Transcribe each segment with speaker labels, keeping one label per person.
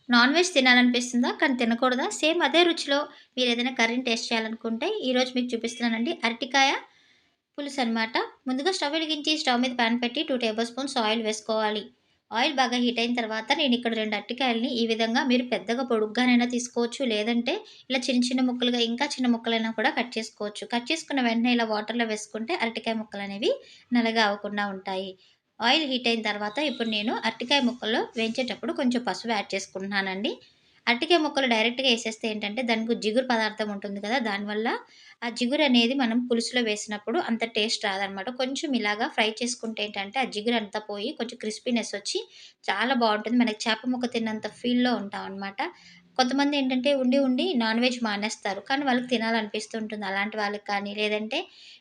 Speaker 1: Non veg తినాలనిపిస్తుందా? కానీ తినకూడదా? Same అదే రుచిలో మీరేదైనా కర్రీని టేస్ట్ చేయాలనుకుంటే, ఈరోజు మీకు చూపిస్తున్నానండి అరటికాయ పులుసనమాట. ముందుగా స్టవ్ వెలిగించి, స్టవ్ మీద పాన్ పెట్టి 2 టేబుల్ స్పూన్స్ ఆయిల్ వేసుకోవాలి. ఆయిల్ బాగా హీట్ అయిన తర్వాత, నేనిక్కడ 2 అరటికాయలని ఈ విధంగా మీరు పెద్దగా పొడుగ్గానైనా తీసుకోవచ్చు. లేదంటే ఇలా చిన్న చిన్న ముక్కలుగా ఇంకా చిన్న ముక్కలైనా కూడా కట్ చేసుకోవచ్చు. కట్ చేసుకున్న వెంటనే ఇలా వాటర్‌లో వేసుకుంటే అరటికాయ ముక్కలనేవి నల్లగా అవ్వకుండా ఉంటాయి. ఆయిల్ హీట్ అయిన తర్వాత ఇప్పుడు నేను అరటికాయ ముక్కల్లో వేయించేటప్పుడు కొంచెం పసుపు యాడ్ చేసుకుంటున్నానండి. అరటికాయ ముక్కలు డైరెక్ట్‌గా ఏసేస్తే ఏంటంటే దానికి జిగురు పదార్థం ఉంటుంది కదా! దానివల్ల ఆ జిగురనేది మనం పులుసులో వేసినప్పుడు అంత టేస్ట్ రాదనమాట. కొంచెం ఇలాగా ఫ్రై చేసుకుంటే ఏంటంటే, ఆ జిగురంతా పోయి కొంచెం క్రిస్పీనెస్ ఒచ్చి చాలా బావుంటుంది. మనకి చేప ముక్క తిన్నంత ఫీల్‌లో ఉంటామనమాట. కొంతమందేంటంటే ఉండి, ఉండి నాన్ వెజ్ మానేస్తారు. కానీ వాళ్ళకి తినాలనిపిస్తూ ఉంటుంది. అలాంటి వాళ్ళకి కానీ, లేదంటే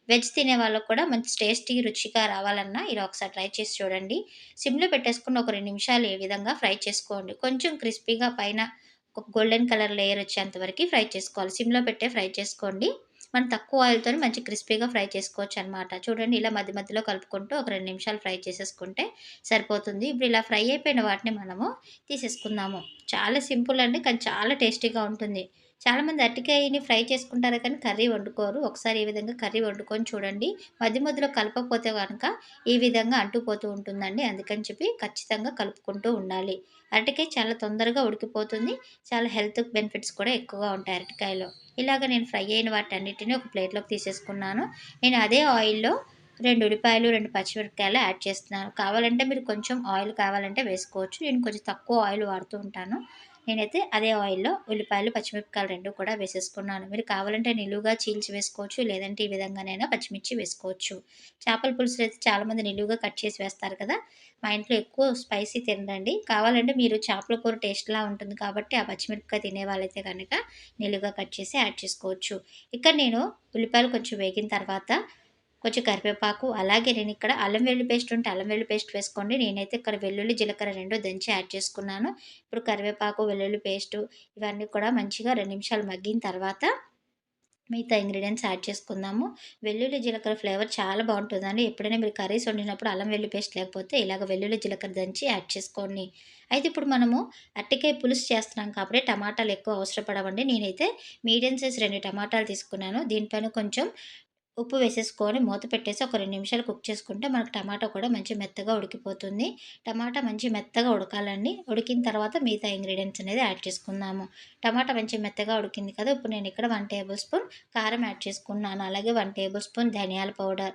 Speaker 1: వెజ్ తినే వాళ్ళకి కూడా మంచి టేస్టీ, రుచిగా రావాలన్నా ఇలా ఒకసారి ట్రై చేసి చూడండి. సిమ్‌లో పెట్టేసుకొని ఒక 2 నిమిషాలు ఈ విధంగా ఫ్రై చేసుకోండి. కొంచెం క్రిస్పీగా పైన ఒక గోల్డెన్ కలర్ లేయర్ వచ్చేంత వరకి ఫ్రై చేసుకోవాలి. సిమ్‌లో పెట్టే ఫ్రై చేసుకోండి. మనం తక్కువ ఆయిల్‌తోని మంచి క్రిస్పీగా ఫ్రై చేసుకోవచ్చనమాట. చూడండి ఇలా మధ్య మధ్యలో కలుపుకుంటూ ఒక 2 నిమిషాలు ఫ్రై చేసేసుకుంటే సరిపోతుంది. ఇప్పుడు ఇలా ఫ్రై అయిపోయిన వాటిని మనము తీసేసుకుందాము. చాలా సింపుల్ అండి. కానీ చాలా టేస్టీగా ఉంటుంది. చాలామంది అరటికాయని ఫ్రై చేసుకుంటారు కానీ కర్రీ వండుకోరు. ఒకసారి ఈ విధంగా కర్రీ వండుకొని చూడండి. మధ్య మధ్యలో కలపకపోతే గనక ఈ విధంగా అంటుకుపోతూ ఉంటుందండి. అందుకని చెప్పి ఖచ్చితంగా కలుపుకుంటూ ఉండాలి. అరటికాయ చాలా తొందరగా ఉడికిపోతుంది. చాలా హెల్త్ బెనిఫిట్స్ కూడా ఎక్కువగా ఉంటాయి అరటికాయలో. ఇలాగ నేను ఫ్రై అయిన వాటన్నిటిని ఒక ప్లేట్‌లోకి తీసేసుకున్నాను. నేను అదే ఆయిల్‌లో 2 ఉల్లిపాయలు, 2 పచ్చిమిరపకాయలు యాడ్ చేస్తున్నాను. కావాలంటే మీరు కొంచెం ఆయిల్ కావాలంటే వేసుకోవచ్చు. నేను కొంచెం తక్కువ ఆయిల్ వాడుతూ ఉంటాను. నేనైతే అదే ఆయిల్‌లో ఉల్లిపాయలు, పచ్చిమిరపకాయలు 2 కూడా వేసేసుకున్నాను. మీరు కావాలంటే నిలువుగా చీల్చి వేసుకోవచ్చు. లేదంటే ఈ విధంగానైనా పచ్చిమిర్చి వేసుకోవచ్చు. చేపల పులుసులో అయితే చాలామంది నిలువుగా కట్ చేసి వేస్తారు కదా! మా ఇంట్లో ఎక్కువ స్పైసీ తినరండి. కావాలంటే మీరు చేపల కూర టేస్ట్‌లా ఉంటుంది కాబట్టి ఆ పచ్చిమిరపకాయ తినేవాళ్ళైతే గనక నిలువుగా కట్ చేసి యాడ్ చేసుకోవచ్చు. ఇక్కడ నేను ఉల్లిపాయలు కొంచెం వేగిన తర్వాత కొంచెం కరివేపాకు, అలాగే నేనిక్కడ అల్లం వెల్లుల్లి పేస్ట్ ఉంటే అల్లం వెల్లుల్లి పేస్ట్ వేసుకోండి. నేనైతే ఇక్కడ వెల్లుల్లి, జీలకర్ర 2 దంచి యాడ్ చేసుకున్నాను. ఇప్పుడు కరివేపాకు, వెల్లుల్లి పేస్టు ఇవన్నీ కూడా మంచిగా 2 నిమిషాలు మగ్గిన తర్వాత మిగతా ఇంగ్రీడియెంట్స్ యాడ్ చేసుకుందాము. వెల్లుల్లి, జీలకర్ర ఫ్లేవర్ చాలా బావుంటుందండి. ఎప్పుడైనా మీరు కర్రీస్ వండినప్పుడు అల్లం వెల్లుల్లి పేస్ట్ లేకపోతే ఇలాగ వెల్లుల్లి, జీలకర్ర దంచి యాడ్ చేసుకోండి. అయితే ఇప్పుడు మనము అరటికాయ పులుసు చేస్తున్నాం కాబట్టి టమాటాలు ఎక్కువ అవసరం పడవండి. నేనైతే మీడియం సైజ్ 2 టమాటాలు తీసుకున్నాను. దీనిపైన కొంచెం ఉప్పు వేసేసుకొని మూత పెట్టేసి ఒక 2 నిమిషాలు కుక్ చేసుకుంటే మనకు టమాటా కూడా మంచి మెత్తగా ఉడికిపోతుంది. టమాటా మంచి మెత్తగా ఉడకాలండి. ఉడికిన తర్వాత మిగతా ఇంగ్రీడియెంట్స్ అనేది యాడ్ చేసుకుందాము. టమాటా మంచి మెత్తగా ఉడికింది కదా! ఇప్పుడు నేను ఇక్కడ 1 టేబుల్ స్పూన్ కారం యాడ్ చేసుకున్నాను. అలాగే 1 టేబుల్ స్పూన్ ధనియాల పౌడర్,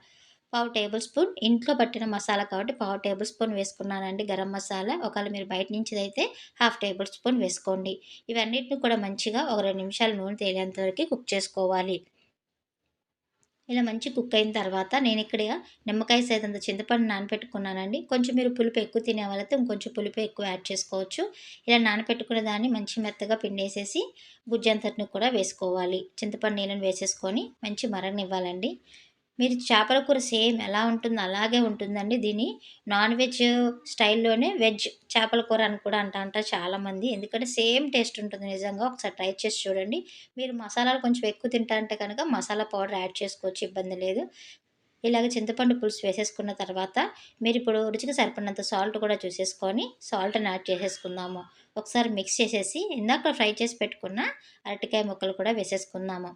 Speaker 1: పావు టేబుల్ స్పూన్ ఇంట్లో పట్టిన మసాలా కాబట్టి పావు టేబుల్ స్పూన్ వేసుకున్నానండి గరం మసాలా. ఒకవేళ మీరు బయట నుంచిదైతే హాఫ్ టేబుల్ స్పూన్ వేసుకోండి. ఇవన్నిటిని కూడా మంచిగా ఒక 2 నిమిషాలు నూనె తేలేంత వరకి కుక్ చేసుకోవాలి. ఇలా మంచి కుక్ అయిన తర్వాత నేనిక్కడ నిమ్మకాయ సైజంత చింతపండు నానపెట్టుకున్నానండి. కొంచెం మీరు పులుపు ఎక్కువ తినే వాళ్ళైతే ఇంకొంచెం పులుపు ఎక్కువ యాడ్ చేసుకోవచ్చు. ఇలా నానపెట్టుకున్న దాన్ని మంచి మెత్తగా పిండేసేసి గుజ్జంతటిని కూడా వేసుకోవాలి. చింతపండు నీళ్ళని వేసేసుకొని మంచి మరగనివ్వాలండి. మీరు చేపల కూర సేమ్ ఎలా ఉంటుందో అలాగే ఉంటుందండి. దీన్ని నాన్ వెజ్ స్టైల్‌లోనే వెజ్ చేపల కూర అని కూడా అంటారు చాలామంది. ఎందుకంటే సేమ్ టేస్ట్ ఉంటుంది నిజంగా. ఒకసారి ట్రై చేసి చూడండి. మీరు మసాలాలు కొంచెం ఎక్కువ తింటారంటే కనుక మసాలా పౌడర్ యాడ్ చేసుకోవచ్చు, ఇబ్బంది లేదు. ఇలాగ చింతపండు పులుసు వేసేసుకున్న తర్వాత మీరిప్పుడు రుచికి సరిపడినంత సాల్ట్ కూడా చూసేసుకొని సాల్ట్‌ని యాడ్ చేసేసుకుందాము. ఒకసారి మిక్స్ చేసేసి ఇందాక ఫ్రై చేసి పెట్టుకున్న అరటికాయ ముక్కలు కూడా వేసేసుకుందాము.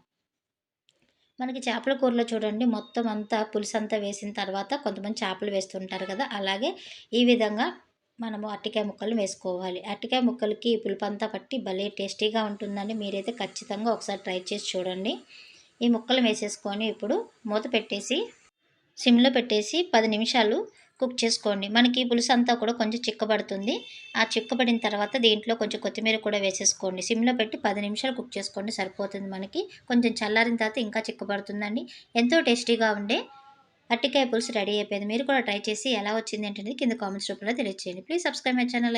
Speaker 1: మనకి చేపల కూరలో చూడండి మొత్తం అంతా పులుసంతా వేసిన తర్వాత కొంతమంది చేపలు వేస్తుంటారు కదా! అలాగే ఈ విధంగా మనము అరటికాయ ముక్కలు వేసుకోవాలి. అరటికాయ ముక్కలకి పులుపంతా పట్టి భలే టేస్టీగా ఉంటుందండి. మీరైతే ఖచ్చితంగా ఒకసారి ట్రై చేసి చూడండి. ఈ ముక్కలు వేసేసుకొని ఇప్పుడు మూత పెట్టేసి సిమ్‌లో పెట్టేసి 10 నిమిషాలు కుక్ చేసుకోండి. మనకి పులుసంతా కూడా కొంచెం చిక్కబడుతుంది. ఆ చిక్కబడిన తర్వాత దీంట్లో కొంచెం కొత్తిమీర కూడా వేసేసుకోండి. సిమ్‌లో పెట్టి 10 నిమిషాలు కుక్ చేసుకోండి సరిపోతుంది మనకి. కొంచెం చల్లారిన తర్వాత ఇంకా చిక్కబడుతుందండి. ఎంతో టేస్టీగా ఉండే అరటికాయ పులుసు రెడీ అయిపోయింది. మీరు కూడా ట్రై చేసి ఎలా వచ్చింది ఏంటనేది కింద కామెంట్స్ రూపంలో తెలియజేయండి. Please subscribe my channel.